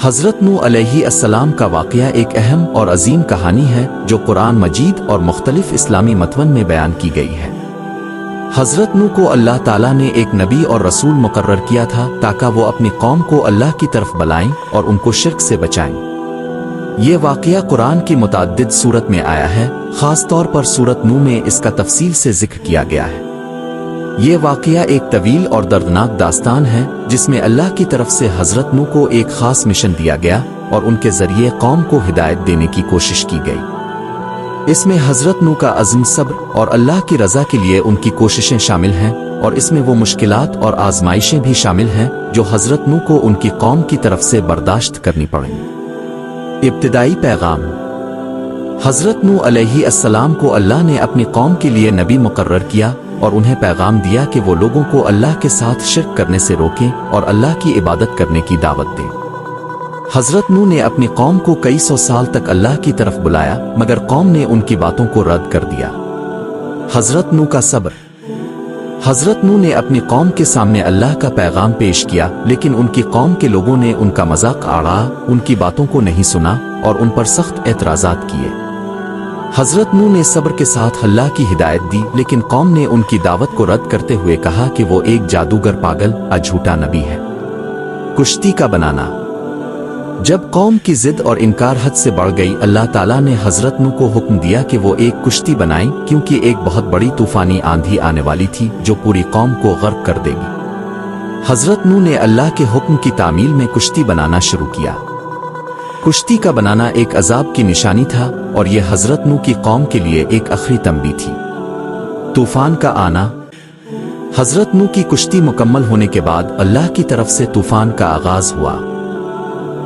حضرت نوح علیہ السلام کا واقعہ ایک اہم اور عظیم کہانی ہے جو قرآن مجید اور مختلف اسلامی متون میں بیان کی گئی ہے۔ حضرت نوح کو اللہ تعالیٰ نے ایک نبی اور رسول مقرر کیا تھا تاکہ وہ اپنی قوم کو اللہ کی طرف بلائیں اور ان کو شرک سے بچائیں۔ یہ واقعہ قرآن کی متعدد سورت میں آیا ہے، خاص طور پر سورت نوح میں اس کا تفصیل سے ذکر کیا گیا ہے۔ یہ واقعہ ایک طویل اور دردناک داستان ہے جس میں اللہ کی طرف سے حضرت نوح کو ایک خاص مشن دیا گیا اور ان کے ذریعے قوم کو ہدایت دینے کی کوشش کی گئی۔ اس میں حضرت نوح کا عزم، صبر اور اللہ کی رضا کے لیے ان کی کوششیں شامل ہیں، اور اس میں وہ مشکلات اور آزمائشیں بھی شامل ہیں جو حضرت نوح کو ان کی قوم کی طرف سے برداشت کرنی پڑیں۔ ابتدائی پیغام۔ حضرت نوح علیہ السلام کو اللہ نے اپنی قوم کے لیے نبی مقرر کیا اور انہیں پیغام دیا کہ وہ لوگوں کو اللہ کے ساتھ شرک کرنے سے روکیں اور اللہ کی عبادت کرنے کی دعوت دیں۔ حضرت نوح نے اپنی قوم کو کئی سو سال تک اللہ کی طرف بلایا، مگر قوم نے ان کی باتوں کو رد کر دیا۔ حضرت نوح کا صبر۔ حضرت نوح نے اپنی قوم کے سامنے اللہ کا پیغام پیش کیا، لیکن ان کی قوم کے لوگوں نے ان کا مذاق اڑایا، ان کی باتوں کو نہیں سنا اور ان پر سخت اعتراضات کیے۔ حضرت نوح نے صبر کے ساتھ اللہ کی ہدایت دی، لیکن قوم نے ان کی دعوت کو رد کرتے ہوئے کہا کہ وہ ایک جادوگر، پاگل اور جھوٹا نبی ہے۔ کشتی کا بنانا۔ جب قوم کی ضد اور انکار حد سے بڑھ گئی، اللہ تعالیٰ نے حضرت نوح کو حکم دیا کہ وہ ایک کشتی بنائیں، کیونکہ ایک بہت بڑی طوفانی آندھی آنے والی تھی جو پوری قوم کو غرق کر دے گی۔ حضرت نوح نے اللہ کے حکم کی تعمیل میں کشتی بنانا شروع کیا۔ کشتی کا بنانا ایک عذاب کی نشانی تھا اور یہ حضرت نوح کی قوم کے لیے ایک آخری تنبیہ تھی۔ طوفان کا آنا۔ حضرت نوح کی کشتی مکمل ہونے کے بعد اللہ کی طرف سے طوفان کا آغاز ہوا۔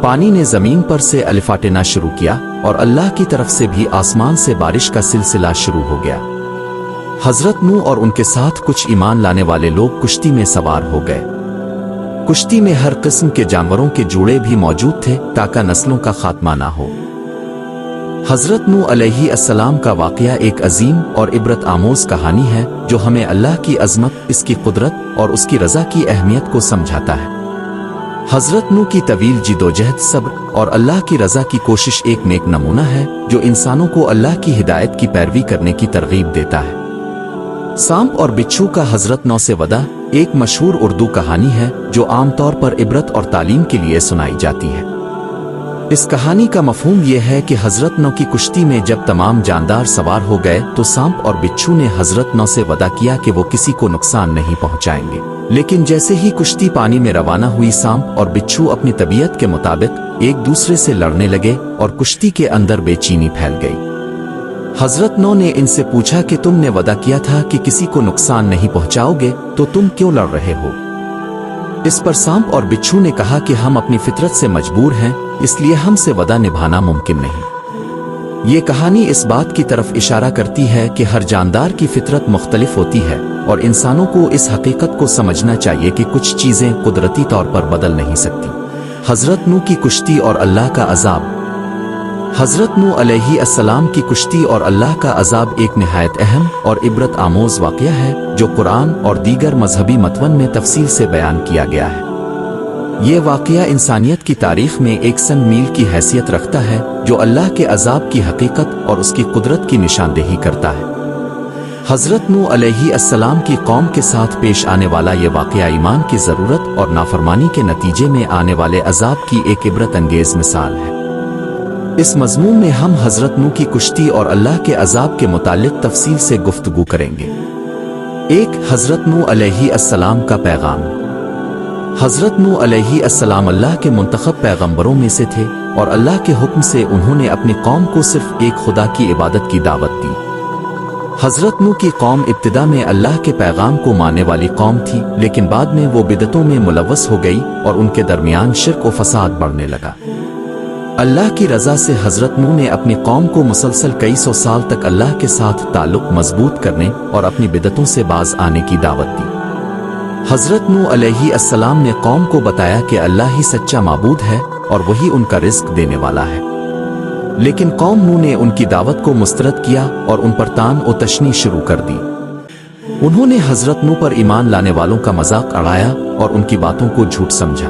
پانی نے زمین پر سے الفاٹنا شروع کیا اور اللہ کی طرف سے بھی آسمان سے بارش کا سلسلہ شروع ہو گیا۔ حضرت نوح اور ان کے ساتھ کچھ ایمان لانے والے لوگ کشتی میں سوار ہو گئے۔ کشتی میں ہر قسم کے جانوروں کے جوڑے بھی موجود تھے تاکہ نسلوں کا خاتمہ نہ ہو۔ حضرت نوح علیہ السلام کا واقعہ ایک عظیم اور عبرت آموز کہانی ہے جو ہمیں اللہ کی عظمت، اس کی قدرت اور اس کی رضا کی اہمیت کو سمجھاتا ہے۔ حضرت نوح کی طویل جدوجہد، صبر اور اللہ کی رضا کی کوشش ایک نیک نمونہ ہے جو انسانوں کو اللہ کی ہدایت کی پیروی کرنے کی ترغیب دیتا ہے۔ سانپ اور بچھو کا حضرت نوح سے وعدہ ایک مشہور اردو کہانی ہے جو عام طور پر عبرت اور تعلیم کے لیے سنائی جاتی ہے۔ اس کہانی کا مفہوم یہ ہے کہ حضرت نوح کی کشتی میں جب تمام جاندار سوار ہو گئے تو سانپ اور بچھو نے حضرت نوح سے وعدہ کیا کہ وہ کسی کو نقصان نہیں پہنچائیں گے، لیکن جیسے ہی کشتی پانی میں روانہ ہوئی، سانپ اور بچھو اپنی طبیعت کے مطابق ایک دوسرے سے لڑنے لگے اور کشتی کے اندر بے چینی پھیل گئی۔ حضرت نوح نے ان سے پوچھا کہ تم نے وعدہ کیا تھا کہ کسی کو نقصان نہیں پہنچاؤ گے، تو تم کیوں لڑ رہے ہو؟ اس پر سانپ اور بچھو نے کہا کہ ہم اپنی فطرت سے مجبور ہیں، اس لیے ہم سے وعدہ نبھانا ممکن نہیں۔ یہ کہانی اس بات کی طرف اشارہ کرتی ہے کہ ہر جاندار کی فطرت مختلف ہوتی ہے اور انسانوں کو اس حقیقت کو سمجھنا چاہیے کہ کچھ چیزیں قدرتی طور پر بدل نہیں سکتی۔ حضرت نوح کی کشتی اور اللہ کا عذاب۔ حضرت نوح علیہ السلام کی کشتی اور اللہ کا عذاب ایک نہایت اہم اور عبرت آموز واقعہ ہے جو قرآن اور دیگر مذہبی متون میں تفصیل سے بیان کیا گیا ہے۔ یہ واقعہ انسانیت کی تاریخ میں ایک سنگ میل کی حیثیت رکھتا ہے جو اللہ کے عذاب کی حقیقت اور اس کی قدرت کی نشاندہی کرتا ہے۔ حضرت نوح علیہ السلام کی قوم کے ساتھ پیش آنے والا یہ واقعہ ایمان کی ضرورت اور نافرمانی کے نتیجے میں آنے والے عذاب کی ایک عبرت انگیز مثال ہے۔ اس مضمون میں ہم حضرت نوح کی کشتی اور اللہ کے عذاب کے متعلق تفصیل سے گفتگو کریں گے۔ ایک، حضرت نوح علیہ السلام کا پیغام۔ حضرت نوح علیہ السلام اللہ کے منتخب پیغمبروں میں سے تھے اور اللہ کے حکم سے انہوں نے اپنی قوم کو صرف ایک خدا کی عبادت کی دعوت دی۔ حضرت نوح کی قوم ابتدا میں اللہ کے پیغام کو ماننے والی قوم تھی، لیکن بعد میں وہ بدعتوں میں ملوث ہو گئی اور ان کے درمیان شرک و فساد بڑھنے لگا۔ اللہ کی رضا سے حضرت نوح نے اپنی قوم کو مسلسل کئی سو سال تک اللہ کے ساتھ تعلق مضبوط کرنے اور اپنی بدعتوں سے باز آنے کی دعوت دی۔ حضرت نوح علیہ السلام نے قوم کو بتایا کہ اللہ ہی سچا معبود ہے اور وہی ان کا رزق دینے والا ہے، لیکن قوم نوح نے ان کی دعوت کو مسترد کیا اور ان پر طعن و تشنیع شروع کر دی۔ انہوں نے حضرت نوح پر ایمان لانے والوں کا مذاق اڑایا اور ان کی باتوں کو جھوٹ سمجھا۔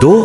2.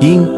3.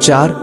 4.